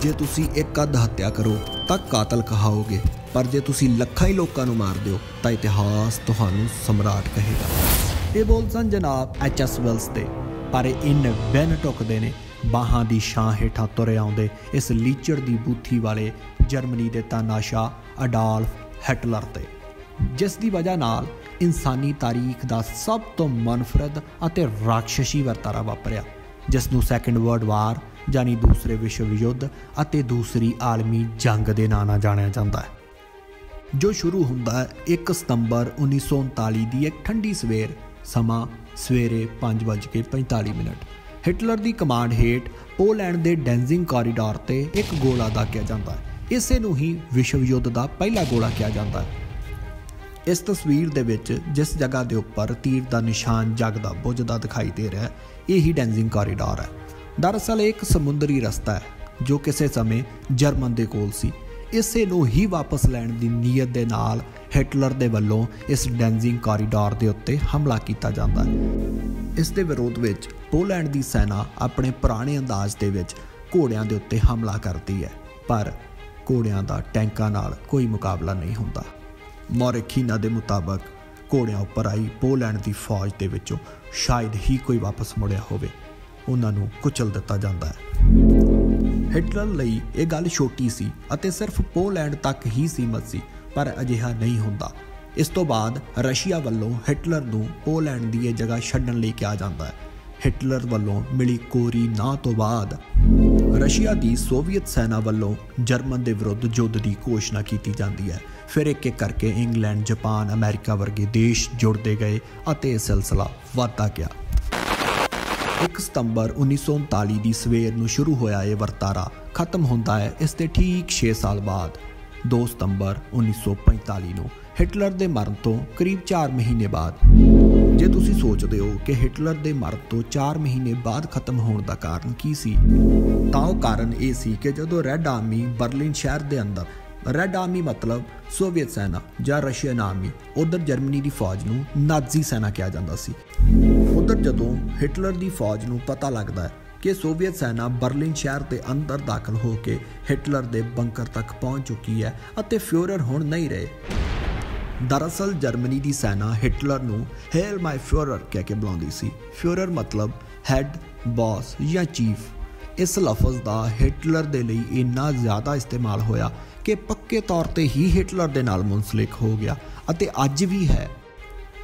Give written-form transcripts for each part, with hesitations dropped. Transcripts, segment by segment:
जे तुसी एक अध हत्या करो तां कातल कहाओगे, पर जे तुसी लखां ही लोकां नूं मार दिओ तां इतिहास तुहानूं सम्राट कहेगा। ये बोल सन जनाब एच.एस. वेल्स दे, पर इन बिन टुकदे ने बाहां दी छां हेठां तुरे आउंदे इस लीचड़ दी बूथी वाले जर्मनी दे तानाशाह अडॉल्फ हिटलर ते, जिस दी वजह नाल इंसानी तारीख दा सब तो मनफरद अते राक्षसी वर्तारा वापरिया, जिस नूं सैकेंड वर्ल्ड वार यानी दूसरे विश्व युद्ध अते दूसरी आलमी जंग दे नां नाल जाणिया जांदा है, जो शुरू हुंदा है 1 सितंबर 1939 दी एक ठंडी सवेर, समा सवेरे 5:45। हिटलर दी कमांड हेठ पोलैंड दे डेंजिंग कॉरीडोर ते एक गोला दागिया जांदा है। इसे नूं ही विश्व युद्ध दा पहला गोला कहा जाता है। इस तस्वीर दे विच जिस जगह के उपर तीर का निशान जगदा बुझदा दिखाई दे रहा है, यही डेंजिंग कॉरीडोर है। दरअसल एक समुद्री रस्ता है जो किसी समय जर्मन के कोल सी। इसे नूं ही वापस लैण की नीयत दे नाल हिटलर दे वल्लों इस डेंजिंग कॉरीडोर के उत्ते हमला किया जाता है। इस दे विरोध विच पोलैंड की सेना अपने पुराने अंदाज दे विच घोड़ियां दे उत्ते हमला करती है, पर घोड़ियां दा टैंकां नाल कोई मुकाबला नहीं होंदा। मौरेखीना के मुताबक घोड़ियां उपर आई पोलैंड की फौज के विचों शायद ही कोई वापस मुड़िया होवे, उन्हां नूं कुचल दिता जाता है। हिटलर लई ये गल छोटी सी अते सिर्फ पोलैंड तक ही सीमित सी, पर अजिहा नहीं हुंदा। इस तो बाद रशिया वल्लों हिटलर नूं पोलैंड की यह जगह छड्डण लई कहा जाता है। हिटलर वल्लों मिली कोरी नां तो बाद रशिया की सोवियत सेना वल्लों जर्मन के विरुद्ध युद्ध की घोषणा की जाती है। फिर एक एक करके इंग्लैंड, जापान, अमेरिका वर्गे देश जुड़ते गए अते सिलसिला वधदा गया। 1 सितंबर 1939 की सवेर नूं शुरू होया ये वर्तारा खत्म होंदा है इसके ठीक 6 साल बाद 2 सितंबर 1945 नूं हिटलर के मरण तो करीब 4 महीने बाद। जे तुसी सोचते हो कि हिटलर के मरण तो 4 महीने बाद खत्म होने का कारण की सी, तां ओह कारण ये सी कि जदों रैड आर्मी बर्लिन शहर के अंदर, रैड आर्मी मतलब सोवियत सेना या रशियन आर्मी, उधर जर्मनी की फौज नूं नाजी सेना कहा जाता सी। उधर जदों हिटलर की फौज नूं पता लगता है कि सोवियत सेना बर्लिन शहर के अंदर दाखिल होकर हिटलर के बंकर तक पहुँच चुकी है अते फ्यूरर हुण नहीं रहे। दरअसल जर्मनी की सेना हिटलर नूं हेल माय फ्यूरर कह के बुलाउंदी सी। फ्यूरर मतलब हैड, बॉस या चीफ। इस लफज का हिटलर के लिए इन्ना ज़्यादा इस्तेमाल होया कि पक्के तौर पर ही हिटलर के नाल मुंसलिक हो गया अते अज भी है।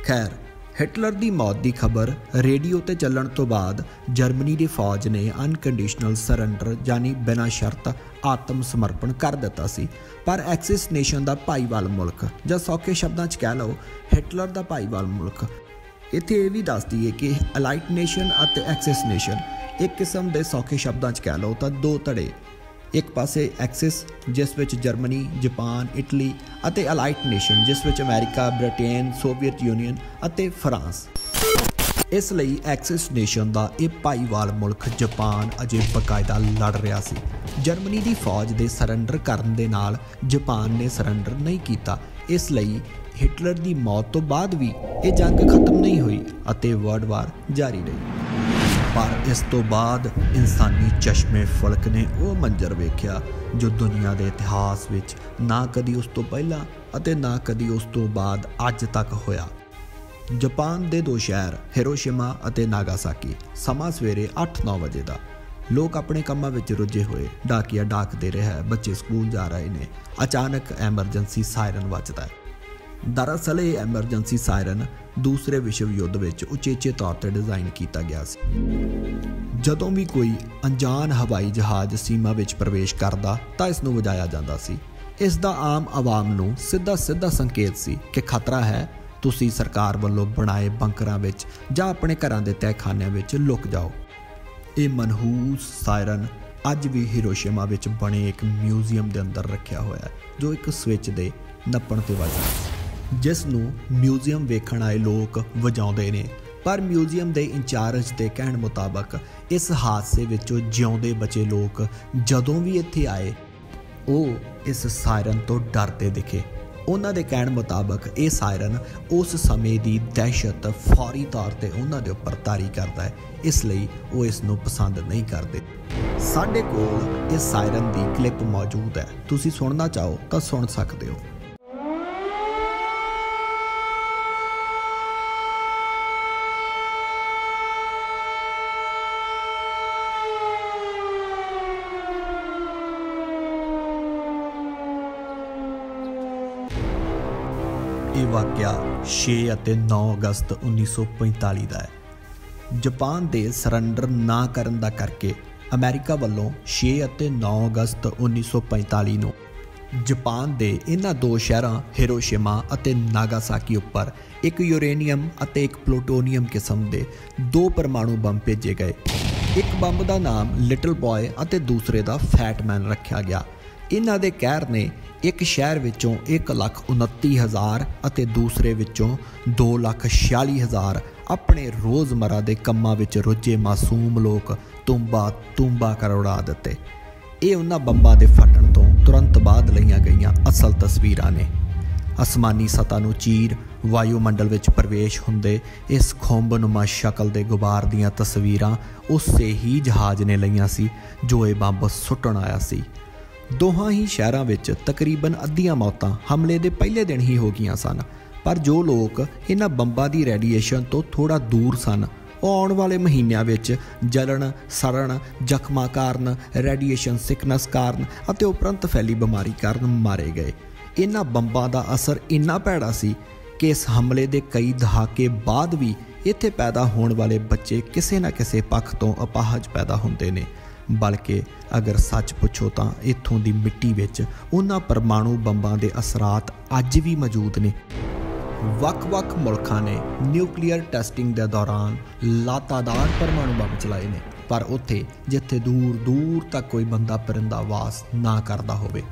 खैर, हिटलर की मौत की खबर रेडियो ते चलण तो बाद जर्मनी की फौज ने अनकंडीशनल सरैंडर यानी बिना शर्त आत्म समर्पण कर दिता सी। पर एक्सिस नेशन का भाईवाल मुल्क, ਜਾਂ सौखे शब्दों च कह लो हिटलर का भाईवाल मुल्क, इत्थे ये भी दस दईए कि अलाइट नेशन और एक्सिस नेशन एक किस्म के सौखे शब्दों च कह लो तो 2 धड़े। एक पासे एक्सिस जिस विच जर्मनी, जापान, इटली अते अलाइट नेशन जिस विच अमेरिका, ब्रिटेन, सोवियत यूनीयन अते फ्रांस। इसलिए एक्सिस नेशन का यह भाईवाल मुल्क जापान अजे बकायदा लड़ रहा सी। जर्मनी की फौज के सरैंडर करन दे नाल जापान ने सरैंडर नहीं किया, इसलिए हिटलर की मौत तो बाद भी ये जंग खत्म नहीं हुई अते वर्ल्ड वार जारी रही। पर इस तो बाद इंसानी चश्मे फलक ने वह मंजर वेख्या जो दुनिया के इतिहास विच ना कदी उस तो पहला अते ना कदी उस तो बाद अज तक होया। जापान के 2 शहर हिरोशिमा अते नागासाकी, समा सवेरे 8-9 बजे का। लोग अपने कामों में रुझे हुए, डाकिया डाक दे रहा है, बच्चे स्कूल जा रहे हैं। अचानक एमरजेंसी सायरन वजदा है। दरअसल ये एमरजेंसी सायरन दूसरे विश्व युद्ध में उचेचे तौर पर डिज़ाइन किया गया सी। जदों भी कोई अनजान हवाई जहाज सीमा विच प्रवेश करता तो इसनूं वजाया जाता सी। इसका आम आवाम नूं सीधा सीधा संकेत सी कि खतरा है, तुसी सरकार वालों बनाए बंकरां विच जां अपने घरां दे तहखानिਆਂ विच लुक जाओ। ये मनहूस सायरन अज भी हिरोशिमा विच बने एक म्यूजियम के अंदर रखा हुआ है, जो एक स्विच के नप्पण ते वजदा, जिस नूं म्यूजियम वेखण आए लोग वजाउंदे ने। पर म्यूजियम के इंचार्ज के कहण मुताबक इस हादसे विचों जिउंदे बचे लोग जदों भी इत्थे आए वो इस सायरन तो डरते दिखे। उन्हां दे कहण मुताबक ये सायरन उस समय की दहशत फौरी तौर पर उन्हां दे उपर तारी करता है, इसलिए वो इसनूं पसंद नहीं करते। ਸਾਡੇ ਕੋਲ ਇਸ ਸਾਇਰਨ ਦੀ ਕਲਿੱਪ ਮੌਜੂਦ ਹੈ, ਤੁਸੀਂ ਸੁਣਨਾ ਚਾਹੋ ਤਾਂ ਸੁਣ ਸਕਦੇ ਹੋ। ਇਹ ਵਾਕਿਆ 6 ਅਤੇ 9 ਅਗਸਤ 1945 ਦਾ ਹੈ। ਜਾਪਾਨ ਦੇ ਸਰੈਂਡਰ ਨਾ ਕਰਨ ਦਾ ਕਰਕੇ ਅਮਰੀਕਾ ਵੱਲੋਂ 6 ਅਤੇ 9 ਅਗਸਤ 1945 ਨੂੰ ਜਾਪਾਨ ਦੇ ਇਹਨਾਂ ਦੋ ਸ਼ਹਿਰਾਂ ਹਿਰੋਸ਼ੀਮਾ ਅਤੇ ਨਾਗਾਸਾਕੀ ਉੱਪਰ ਇੱਕ ਯੂਰੇਨੀਅਮ ਅਤੇ ਇੱਕ ਪਲੂਟੋਨੀਅਮ ਕਿਸਮ ਦੇ 2 ਪਰਮਾਣੂ ਬੰਬ ਭੇਜੇ ਗਏ। ਇੱਕ ਬੰਬ ਦਾ ਨਾਮ ਲਿਟਲ ਬॉय ਅਤੇ ਦੂਸਰੇ ਦਾ ਫੈਟ ਮੈਨ ਰੱਖਿਆ ਗਿਆ। ਇਹਨਾਂ ਦੇ ਕਹਿਰ ਨੇ ਇੱਕ ਸ਼ਹਿਰ ਵਿੱਚੋਂ 1,29,000 ਅਤੇ ਦੂਸਰੇ ਵਿੱਚੋਂ 2,46,000 ਆਪਣੇ ਰੋਜ਼ਮਰਾ ਦੇ ਕੰਮਾਂ ਵਿੱਚ ਰੁੱਝੇ ਮਾਸੂਮ ਲੋਕ ਤੂੰਬਾ ਕਰ ਉਡਾ ਦਿੱਤੇ। ਇਹ ਉਹਨਾਂ ਬੰਬਾਂ ਦੇ ਫਟਣ ਤੋਂ ਤੁਰੰਤ ਬਾਅਦ ਲਈਆਂ ਗਈਆਂ ਅਸਲ ਤਸਵੀਰਾਂ ਨੇ। ਅਸਮਾਨੀ ਸਤ੍ਹਾ ਨੂੰ ਚੀਰ ਵਾਯੂਮੰਡਲ ਵਿੱਚ ਪ੍ਰਵੇਸ਼ ਹੁੰਦੇ ਇਸ ਖੁੰਬਨੁਮਾ ਸ਼ਕਲ ਦੇ ਗੁਬਾਰ ਦੀਆਂ ਤਸਵੀਰਾਂ ਉਸੇ ਹੀ ਜਹਾਜ਼ ਨੇ ਲਈਆਂ ਸੀ ਜੋ ਇਹ ਬੰਬ ਸੁੱਟਣ ਆਇਆ ਸੀ। ਦੋਹਾਂ ਹੀ ਸ਼ਹਿਰਾਂ ਵਿੱਚ ਤਕਰੀਬਨ ਅੱਧੀਆਂ ਮੌਤਾਂ ਹਮਲੇ ਦੇ ਪਹਿਲੇ ਦਿਨ ਹੀ ਹੋ ਗਈਆਂ ਸਨ, ਪਰ ਜੋ ਲੋਕ ਇਹਨਾਂ ਬੰਬਾਂ ਦੀ ਰੇਡੀਏਸ਼ਨ ਤੋਂ ਥੋੜ੍ਹਾ ਦੂਰ ਸਨ ਉਹ ਆਉਣ ਵਾਲੇ ਮਹੀਨਿਆਂ ਵਿੱਚ ਜਲਣ ਸੜਨ ਜ਼ਖਮਾਂ ਕਾਰਨ, ਰੇਡੀਏਸ਼ਨ ਸਿਕਨੈਸ ਕਾਰਨ ਅਤੇ ਉਪਰੰਤ ਫੈਲੀ ਬਿਮਾਰੀ ਕਾਰਨ ਮਾਰੇ ਗਏ। ਇਹਨਾਂ ਬੰਬਾਂ ਦਾ ਅਸਰ ਇੰਨਾ ਭੈੜਾ ਸੀ ਕਿ ਇਸ ਹਮਲੇ ਦੇ ਕਈ ਦਹਾਕੇ ਬਾਅਦ ਵੀ ਇੱਥੇ ਪੈਦਾ ਹੋਣ ਵਾਲੇ ਬੱਚੇ ਕਿਸੇ ਨਾ ਕਿਸੇ ਪੱਖ ਤੋਂ ਅਪਾਹਜ ਪੈਦਾ ਹੁੰਦੇ ਨੇ। ਬਲਕਿ ਅਗਰ ਸੱਚ ਪੁੱਛੋ ਤਾਂ ਇੱਥੋਂ ਦੀ ਮਿੱਟੀ ਵਿੱਚ ਉਹਨਾਂ ਪਰਮਾਣੂ ਬੰਬਾਂ ਦੇ ਅਸਰਾਤ ਅੱਜ ਵੀ ਮੌਜੂਦ ਨੇ। ਵੱਖ-ਵੱਖ ਮੁਲਕਾਂ ਨੇ ਨਿਊਕਲੀਅਰ ਟੈਸਟਿੰਗ ਦੇ ਦੌਰਾਨ ਲਾਤਾਦਾਰ ਪਰਮਾਣੂ ਬੰਬ ਚਲਾਏ ਨੇ, ਪਰ ਉੱਥੇ ਜਿੱਥੇ ਦੂਰ ਤੱਕ ਕੋਈ ਬੰਦਾ ਪਰਿੰਦਾ ਵਾਸ ਨਾ ਕਰਦਾ ਹੋਵੇ।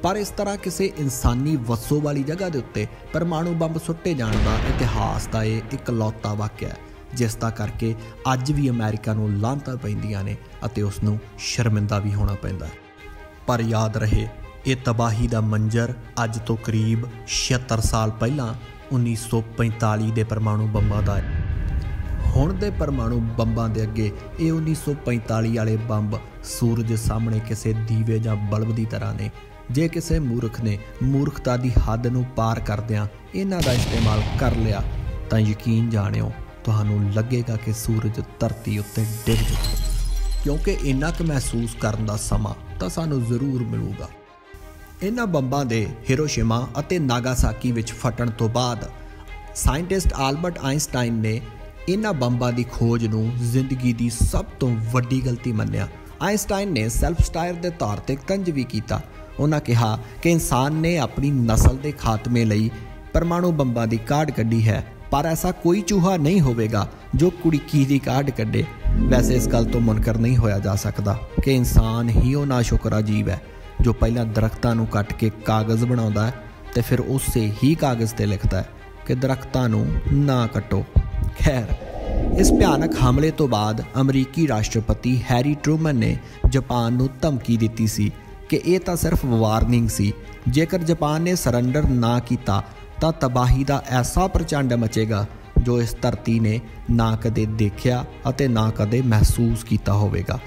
ਪਰ ਇਸ ਤਰ੍ਹਾਂ ਕਿਸੇ ਇਨਸਾਨੀ ਵਸੋਂ ਵਾਲੀ ਜਗ੍ਹਾ ਦੇ ਉੱਤੇ ਪਰਮਾਣੂ ਬੰਬ ਸੁੱਟੇ ਜਾਣ ਦਾ ਇਤਿਹਾਸ ਦਾ ਇਹ ਇਕਲੌਤਾ ਵਾਕਿਆ ਹੈ, ਜਿਸ ਦਾ ਕਰਕੇ ਅੱਜ ਵੀ ਅਮਰੀਕਾ ਨੂੰ ਲਾਹਨਤਾਂ ਪੈਂਦੀਆਂ ਨੇ ਅਤੇ ਉਸ ਨੂੰ ਸ਼ਰਮਿੰਦਾ ਵੀ ਹੋਣਾ ਪੈਂਦਾ। ਪਰ ਯਾਦ ਰਹੇ, ਇਹ ਤਬਾਹੀ ਦਾ ਮੰਜ਼ਰ ਅੱਜ ਤੋਂ ਕਰੀਬ 76 ਸਾਲ ਪਹਿਲਾਂ 1945 ਦੇ ਪਰਮਾਣੂ ਬੰਬਾਂ ਦਾ ਹੈ। ਹੁਣ ਦੇ ਪਰਮਾਣੂ ਬੰਬਾਂ ਦੇ ਅੱਗੇ ਇਹ 1945 ਵਾਲੇ ਬੰਬ ਸੂਰਜ ਸਾਹਮਣੇ ਕਿਸੇ ਦੀਵੇ ਜਾਂ ਬਲਬ ਦੀ ਤਰ੍ਹਾਂ ਨੇ। ਜੇ ਕਿਸੇ ਮੂਰਖ ਨੇ ਮੂਰਖਤਾ ਦੀ ਹੱਦ ਨੂੰ ਪਾਰ ਕਰਦਿਆਂ ਇਹਨਾਂ ਦਾ ਇਸਤੇਮਾਲ ਕਰ ਲਿਆ ਤਾਂ ਯਕੀਨ ਜਾਣਿਓ ਤੁਹਾਨੂੰ ਲੱਗੇਗਾ ਕਿ ਸੂਰਜ ਧਰਤੀ ਉੱਤੇ ਡਿੱਗ ਜਾਊ, ਕਿਉਂਕਿ ਇੰਨਾ ਕੁ ਮਹਿਸੂਸ ਕਰਨ ਦਾ ਸਮਾਂ ਤਾਂ ਸਾਨੂੰ ਜ਼ਰੂਰ ਮਿਲੂਗਾ। ਇਹਨਾਂ ਬੰਬਾਂ ਦੇ ਹਿਰੋਸ਼ੀਮਾ ਅਤੇ ਨਾਗਾਸਾਕੀ ਵਿੱਚ ਫਟਣ ਤੋਂ ਬਾਅਦ ਸਾਇੰਟਿਸਟ ਆਲਬਰਟ ਆਇਨਸਟਾਈਨ ਨੇ ਇਹਨਾਂ ਬੰਬਾਂ ਦੀ ਖੋਜ ਨੂੰ ਜ਼ਿੰਦਗੀ ਦੀ ਸਭ ਤੋਂ ਵੱਡੀ ਗਲਤੀ ਮੰਨਿਆ। ਆਇਨਸਟਾਈਨ ਨੇ ਸੈਲਫ ਸਟਾਇਰ ਦੇ ਤੌਰ 'ਤੇ ਤੰਜ ਵੀ ਕੀਤਾ। ਉਹਨਾਂ ਕਿਹਾ ਕਿ ਇਨਸਾਨ ਨੇ ਆਪਣੀ ਨਸਲ ਦੇ ਖਾਤਮੇ ਲਈ ਪਰਮਾਣੂ ਬੰਬਾਂ ਦੀ ਕਾਢ ਕੱਢੀ ਹੈ, ਪਰ ਐਸਾ ਕੋਈ ਚੂਹਾ ਨਹੀਂ ਹੋਵੇਗਾ ਜੋ ਕੁੜੀਕੀ ਦੀ ਕਾਢ ਕੱਢੇ। ਵੈਸੇ ਇਸ ਗੱਲ ਤੋਂ ਮੁਨਕਰ ਨਹੀਂ ਹੋਇਆ ਜਾ ਸਕਦਾ ਕਿ ਇਨਸਾਨ ਹੀ ਉਹ ਨਾਸ਼ੁਕਰਾ ਜੀਵ ਹੈ ਜੋ ਪਹਿਲਾਂ ਦਰਖਤਾਂ ਨੂੰ ਕੱਟ ਕੇ ਕਾਗਜ਼ ਬਣਾਉਂਦਾ ਹੈ ਤੇ ਫਿਰ ਉਸੇ ਹੀ ਕਾਗਜ਼ 'ਤੇ ਲਿਖਦਾ ਹੈ ਕਿ ਦਰਖਤਾਂ ਨੂੰ ਨਾ ਕੱਟੋ। ਖੈਰ, ਇਸ ਭਿਆਨਕ ਹਮਲੇ ਤੋਂ ਬਾਅਦ ਅਮਰੀਕੀ ਰਾਸ਼ਟਰਪਤੀ ਹੈਰੀ ਟਰੂਮਨ ਨੇ ਜਾਪਾਨ ਨੂੰ ਧਮਕੀ ਦਿੱਤੀ ਸੀ ਕਿ ਇਹ ਤਾਂ ਸਿਰਫ ਵਾਰਨਿੰਗ ਸੀ, ਜੇਕਰ ਜਾਪਾਨ ਨੇ ਸਰੈਂਡਰ ਨਾ ਕੀਤਾ ਤਾਂ ਤਬਾਹੀ ਦਾ ਐਸਾ ਪ੍ਰਚੰਡ ਮਚੇਗਾ ਜੋ ਇਸ ਧਰਤੀ ਨੇ ਨਾ ਕਦੇ ਦੇਖਿਆ ਅਤੇ ਨਾ ਕਦੇ ਮਹਿਸੂਸ ਕੀਤਾ ਹੋਵੇਗਾ।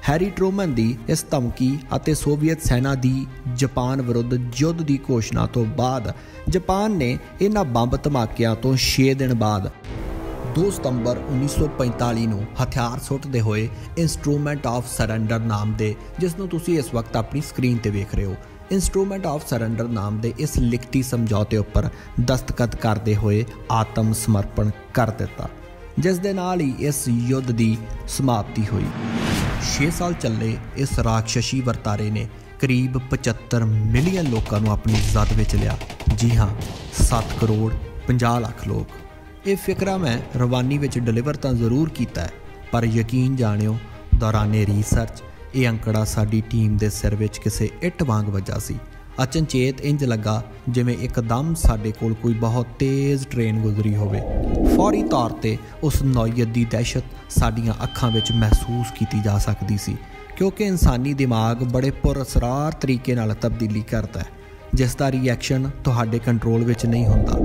ਹੈਰੀ ਟਰੂਮਨ ਦੀ ਇਸ ਧਮਕੀ ਅਤੇ ਸੋਵੀਅਤ ਸੈਨਾ ਦੀ ਜਾਪਾਨ ਵਿਰੁੱਧ ਯੁੱਧ ਦੀ ਘੋਸ਼ਣਾ ਤੋਂ ਬਾਅਦ ਜਾਪਾਨ ਨੇ ਇਹਨਾਂ ਬੰਬ ਧਮਾਕਿਆਂ ਤੋਂ 6 ਦਿਨ ਬਾਅਦ 2 ਸਤੰਬਰ 1945 ਨੂੰ ਹਥਿਆਰ ਸੁੱਟਦੇ ਹੋਏ ਇੰਸਟਰੂਮੈਂਟ ਆਫ ਸਰੈਂਡਰ ਨਾਮ ਦੇ, ਜਿਸ ਨੂੰ ਤੁਸੀਂ ਇਸ ਵਕਤ ਆਪਣੀ ਸਕਰੀਨ ਤੇ ਵੇਖ ਰਹੇ ਹੋ, ਇੰਸਟਰੂਮੈਂਟ ਆਫ ਸਰੈਂਡਰ ਨਾਮ ਦੇ ਇਸ ਲਿਖਤੀ ਸਮਝੌਤੇ ਉੱਪਰ ਦਸਤਖਤ ਕਰਦੇ ਹੋਏ ਆਤਮ ਸਮਰਪਣ ਕਰ ਦਿੱਤਾ, ਜਿਸ ਦੇ ਨਾਲ ਹੀ ਇਸ ਯੁੱਧ ਦੀ ਸਮਾਪਤੀ ਹੋਈ। 6 ਸਾਲ ਚੱਲੇ ਇਸ ਰਾਖਸ਼ੀ ਵਰਤਾਰੇ ਨੇ ਕਰੀਬ 75 ਮਿਲੀਅਨ ਲੋਕਾਂ ਨੂੰ ਆਪਣੀ ਜ਼ਦ ਵਿੱਚ ਲਿਆ। ਜੀ ਹਾਂ, 7 ਕਰੋੜ 50 ਲੱਖ ਲੋਕ। ਇਹ ਫਿਕਰਾ ਮੈਂ ਰਵਾਨੀ ਵਿੱਚ ਡਿਲੀਵਰ ਤਾਂ ਜ਼ਰੂਰ ਕੀਤਾ ਹੈ, ਪਰ ਯਕੀਨ ਜਾਣਿਓ ਦੌਰਾਨੇ ਰਿਸਰਚ ਇਹ ਅੰਕੜਾ ਸਾਡੀ ਟੀਮ ਦੇ ਸਿਰ ਵਿੱਚ ਕਿਸੇ ਇੱਟ ਵਾਂਗ ਵੱਜਾ ਸੀ। ਅਚਨਚੇਤ ਇੰਜ ਲੱਗਾ ਜਿਵੇਂ ਇੱਕਦਮ ਸਾਡੇ ਕੋਲ ਕੋਈ ਬਹੁਤ ਤੇਜ਼ ਟ੍ਰੇਨ ਗੁਜ਼ਰੀ ਹੋਵੇ। ਫੌਰੀ ਤੌਰ 'ਤੇ ਉਸ ਨੌਈਅਤ ਦੀ ਦਹਿਸ਼ਤ ਸਾਡੀਆਂ ਅੱਖਾਂ ਵਿੱਚ ਮਹਿਸੂਸ ਕੀਤੀ ਜਾ ਸਕਦੀ ਸੀ, ਕਿਉਂਕਿ ਇਨਸਾਨੀ ਦਿਮਾਗ ਬੜੇ ਪੁਰਅਸਰਾਰ ਤਰੀਕੇ ਨਾਲ ਤਬਦੀਲੀ ਕਰਦਾ ਹੈ, ਜਿਸ ਦਾ ਰਿਐਕਸ਼ਨ ਤੁਹਾਡੇ ਕੰਟਰੋਲ ਵਿੱਚ ਨਹੀਂ ਹੁੰਦਾ।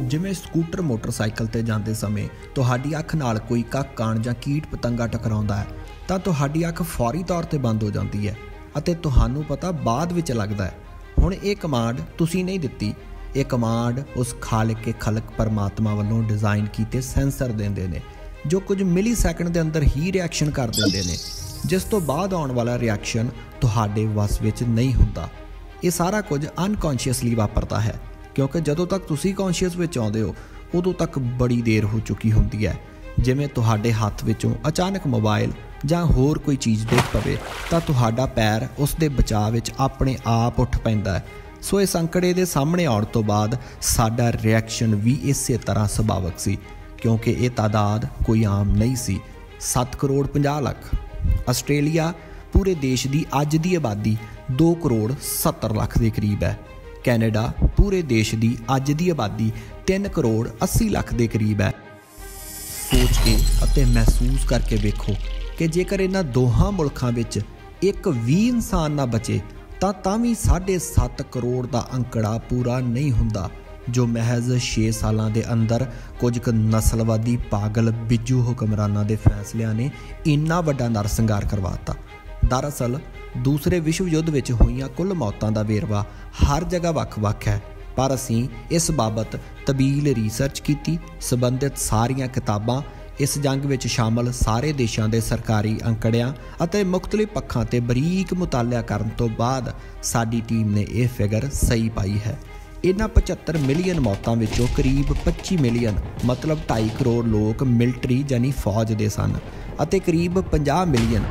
ਜਿਵੇਂ ਸਕੂਟਰ ਮੋਟਰਸਾਈਕਲ 'ਤੇ ਜਾਂਦੇ ਸਮੇਂ ਤੁਹਾਡੀ ਅੱਖ ਨਾਲ ਕੋਈ ਕਾਣ ਜਾਂ ਕੀਟ ਪਤੰਗਾ ਟਕਰਾਉਂਦਾ ਹੈ ਤਾਂ ਤੁਹਾਡੀ ਅੱਖ ਫੌਰੀ ਤੌਰ ਤੇ ਬੰਦ ਹੋ ਜਾਂਦੀ ਹੈ ਅਤੇ ਤੁਹਾਨੂੰ ਪਤਾ ਬਾਅਦ ਵਿੱਚ ਲੱਗਦਾ ਹੈ। ਹੁਣ ਇਹ ਕਮਾਂਡ ਤੁਸੀਂ ਨਹੀਂ ਦਿੱਤੀ, ਇਹ ਕਮਾਂਡ ਉਸ ਖਾਲਿਕ ਖਲਕ ਪਰਮਾਤਮਾ ਵੱਲੋਂ ਡਿਜ਼ਾਈਨ ਕੀਤੇ ਸੈਂਸਰ ਦਿੰਦੇ ਨੇ ਜੋ ਕੁਝ ਮਿਲੀ ਸੈਕਿੰਡ ਦੇ ਅੰਦਰ ਹੀ ਰਿਐਕਸ਼ਨ ਕਰ ਦਿੰਦੇ ਨੇ, ਜਿਸ ਤੋਂ ਬਾਅਦ ਆਉਣ ਵਾਲਾ ਰਿਐਕਸ਼ਨ ਤੁਹਾਡੇ ਵੱਸ ਵਿੱਚ ਨਹੀਂ ਹੁੰਦਾ। ਇਹ ਸਾਰਾ ਕੁਝ ਅਨਕੌਂਸ਼ੀਅਸਲੀ ਵਾਪਰਦਾ ਹੈ ਕਿਉਂਕਿ ਜਦੋਂ ਤੱਕ ਤੁਸੀਂ ਕੌਂਸ਼ੀਅਸ ਵਿੱਚ ਆਉਂਦੇ ਹੋ ਉਦੋਂ ਤੱਕ ਬੜੀ ਦੇਰ ਹੋ ਚੁੱਕੀ ਹੁੰਦੀ ਹੈ। ਜਿਵੇਂ ਤੁਹਾਡੇ ਹੱਥ ਵਿੱਚੋਂ ਅਚਾਨਕ ਮੋਬਾਈਲ ਜਾਂ ਹੋਰ ਕੋਈ ਚੀਜ਼ ਡਿੱਗ ਪਵੇ ਤਾਂ ਤੁਹਾਡਾ ਪੈਰ ਉਸ ਦੇ ਬਚਾਅ ਵਿੱਚ ਆਪਣੇ ਆਪ ਉੱਠ ਪੈਂਦਾ ਹੈ। ਸੋ ਇਸ ਅੰਕੜੇ ਦੇ ਸਾਹਮਣੇ ਆਉਣ ਤੋਂ ਬਾਅਦ ਸਾਡਾ ਰਿਐਕਸ਼ਨ ਵੀ ਇਸੇ ਤਰ੍ਹਾਂ ਸੁਭਾਵਿਕ ਸੀ ਕਿਉਂਕਿ ਇਹ ਤਾਦਾਦ ਕੋਈ ਆਮ ਨਹੀਂ ਸੀ। 7 ਕਰੋੜ 50 ਲੱਖ। ਆਸਟ੍ਰੇਲੀਆ ਪੂਰੇ ਦੇਸ਼ ਦੀ ਅੱਜ ਦੀ ਆਬਾਦੀ 2 ਕਰੋੜ 70 ਲੱਖ ਦੇ ਕਰੀਬ ਹੈ। ਕੈਨੇਡਾ ਪੂਰੇ ਦੇਸ਼ ਦੀ ਅੱਜ ਦੀ ਆਬਾਦੀ 3 ਕਰੋੜ 80 ਲੱਖ ਦੇ ਕਰੀਬ ਹੈ। ਸੋਚ ਕੇ ਅਤੇ ਮਹਿਸੂਸ ਕਰਕੇ ਵੇਖੋ ਕਿ ਜੇਕਰ ਇਹਨਾਂ ਦੋਹਾਂ ਮੁਲਕਾਂ ਵਿੱਚ ਇੱਕ ਵੀ ਇਨਸਾਨ ਨਾ ਬਚੇ ਤਾਂ ਵੀ 7.5 ਕਰੋੜ ਦਾ ਅੰਕੜਾ ਪੂਰਾ ਨਹੀਂ ਹੁੰਦਾ ਜੋ ਮਹਿਜ਼ 6 ਸਾਲਾਂ ਦੇ ਅੰਦਰ ਕੁਝ ਕੁ ਨਸਲਵਾਦੀ ਪਾਗਲ ਬਿੱਜੂ ਹੁਕਮਰਾਨਾਂ ਦੇ ਫੈਸਲਿਆਂ ਨੇ ਇੰਨਾ ਵੱਡਾ ਨਰਸੰਹਾਰ ਕਰਵਾਤਾ। ਦਰਅਸਲ ਦੂਸਰੇ ਵਿਸ਼ਵ ਯੁੱਧ ਵਿੱਚ ਹੋਈਆਂ ਕੁੱਲ ਮੌਤਾਂ ਦਾ ਵੇਰਵਾ ਹਰ ਜਗ੍ਹਾ ਵੱਖ-ਵੱਖ ਹੈ, ਪਰ ਅਸੀਂ ਇਸ ਬਾਬਤ ਤਬੀਲ ਰਿਸਰਚ ਕੀਤੀ। ਸੰਬੰਧਿਤ ਸਾਰੀਆਂ ਕਿਤਾਬਾਂ, ਇਸ ਜੰਗ ਵਿੱਚ ਸ਼ਾਮਲ ਸਾਰੇ ਦੇਸ਼ਾਂ ਦੇ ਸਰਕਾਰੀ ਅੰਕੜਿਆਂ ਅਤੇ ਮੁਖਤਲਿਫ ਪੱਖਾਂ 'ਤੇ ਬਰੀਕ ਮੁਤਾਲਿਆ ਕਰਨ ਤੋਂ ਬਾਅਦ ਸਾਡੀ ਟੀਮ ਨੇ ਇਹ ਫਿਗਰ ਸਹੀ ਪਾਈ ਹੈ। ਇਹਨਾਂ 75 ਮਿਲੀਅਨ ਮੌਤਾਂ ਵਿੱਚੋਂ ਕਰੀਬ 25 ਮਿਲੀਅਨ ਮਤਲਬ 2.5 ਕਰੋੜ ਲੋਕ ਮਿਲਟਰੀ ਯਾਨੀ ਫੌਜ ਦੇ ਸਨ ਅਤੇ ਕਰੀਬ 50 ਮਿਲੀਅਨ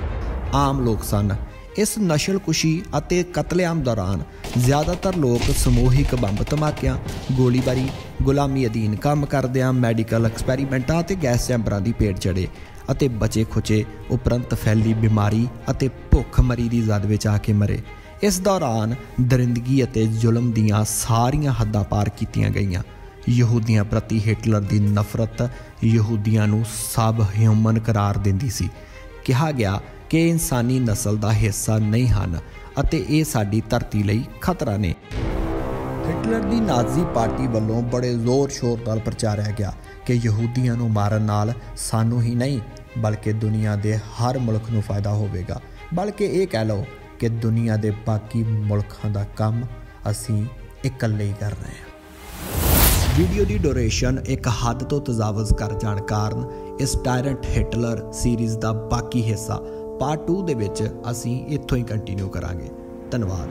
ਆਮ ਲੋਕ ਸਨ। ਇਸ ਨਸ਼ਲਕੁਸ਼ੀ ਅਤੇ ਕਤਲੇਆਮ ਦੌਰਾਨ ਜ਼ਿਆਦਾਤਰ ਲੋਕ ਸਮੂਹਿਕ ਬੰਬ ਧਮਾਕਿਆਂ, ਗੋਲੀਬਾਰੀ, ਗੁਲਾਮੀ ਅਧੀਨ ਕੰਮ ਕਰਦਿਆਂ, ਮੈਡੀਕਲ ਐਕਸਪੈਰੀਮੈਂਟਾਂ ਅਤੇ ਗੈਸ ਚੈਂਬਰਾਂ ਦੀ ਭੇਟ ਚੜ੍ਹੇ ਅਤੇ ਬਚੇ ਖੁਚੇ ਉਪਰੰਤ ਫੈਲੀ ਬਿਮਾਰੀ ਅਤੇ ਭੁੱਖਮਰੀ ਦੀ ਜ਼ਦ ਵਿੱਚ ਆ ਕੇ ਮਰੇ। ਇਸ ਦੌਰਾਨ ਦਰਿੰਦਗੀ ਅਤੇ ਜ਼ੁਲਮ ਦੀਆਂ ਸਾਰੀਆਂ ਹੱਦਾਂ ਪਾਰ ਕੀਤੀਆਂ ਗਈਆਂ। ਯਹੂਦੀਆਂ ਪ੍ਰਤੀ ਹਿਟਲਰ ਦੀ ਨਫ਼ਰਤ ਯਹੂਦੀਆਂ ਨੂੰ ਸਬ ਹਿਊਮਨ ਕਰਾਰ ਦਿੰਦੀ ਸੀ। ਕਿਹਾ ਗਿਆ ਕਿ ਇਨਸਾਨੀ ਨਸਲ ਦਾ ਹਿੱਸਾ ਨਹੀਂ ਹਨ ਅਤੇ ਇਹ ਸਾਡੀ ਧਰਤੀ ਲਈ ਖਤਰਾ ਨੇ। ਹਿਟਲਰ ਦੀ ਨਾਜ਼ੀ ਪਾਰਟੀ ਵੱਲੋਂ ਬੜੇ ਜ਼ੋਰ ਸ਼ੋਰ ਨਾਲ ਪ੍ਰਚਾਰਿਆ ਗਿਆ ਕਿ ਯਹੂਦੀਆਂ ਨੂੰ ਮਾਰਨ ਨਾਲ ਸਾਨੂੰ ਹੀ ਨਹੀਂ ਬਲਕਿ ਦੁਨੀਆ ਦੇ ਹਰ ਮੁਲਕ ਨੂੰ ਫਾਇਦਾ ਹੋਵੇਗਾ, ਬਲਕਿ ਇਹ ਕਹਿ ਲਓ ਕਿ ਦੁਨੀਆ ਦੇ ਬਾਕੀ ਮੁਲਕਾਂ ਦਾ ਕੰਮ ਅਸੀਂ ਇਕੱਲੇ ਹੀ ਕਰ ਰਹੇ ਹਾਂ। ਵੀਡੀਓ ਦੀ ਡਿਊਰੇਸ਼ਨ ਇੱਕ ਹੱਦ ਤੋਂ ਤਜਾਵਜ਼ ਕਰ ਜਾਣ ਕਾਰਨ ਇਸ ਟਾਇਰੈਂਟ ਹਿਟਲਰ ਸੀਰੀਜ਼ ਦਾ ਬਾਕੀ ਹਿੱਸਾ ਪਾਰਟ 2 ਦੇ ਵਿੱਚ ਅਸੀਂ ਇੱਥੋਂ ਹੀ ਕੰਟੀਨਿਊ ਕਰਾਂਗੇ। ਧੰਨਵਾਦ।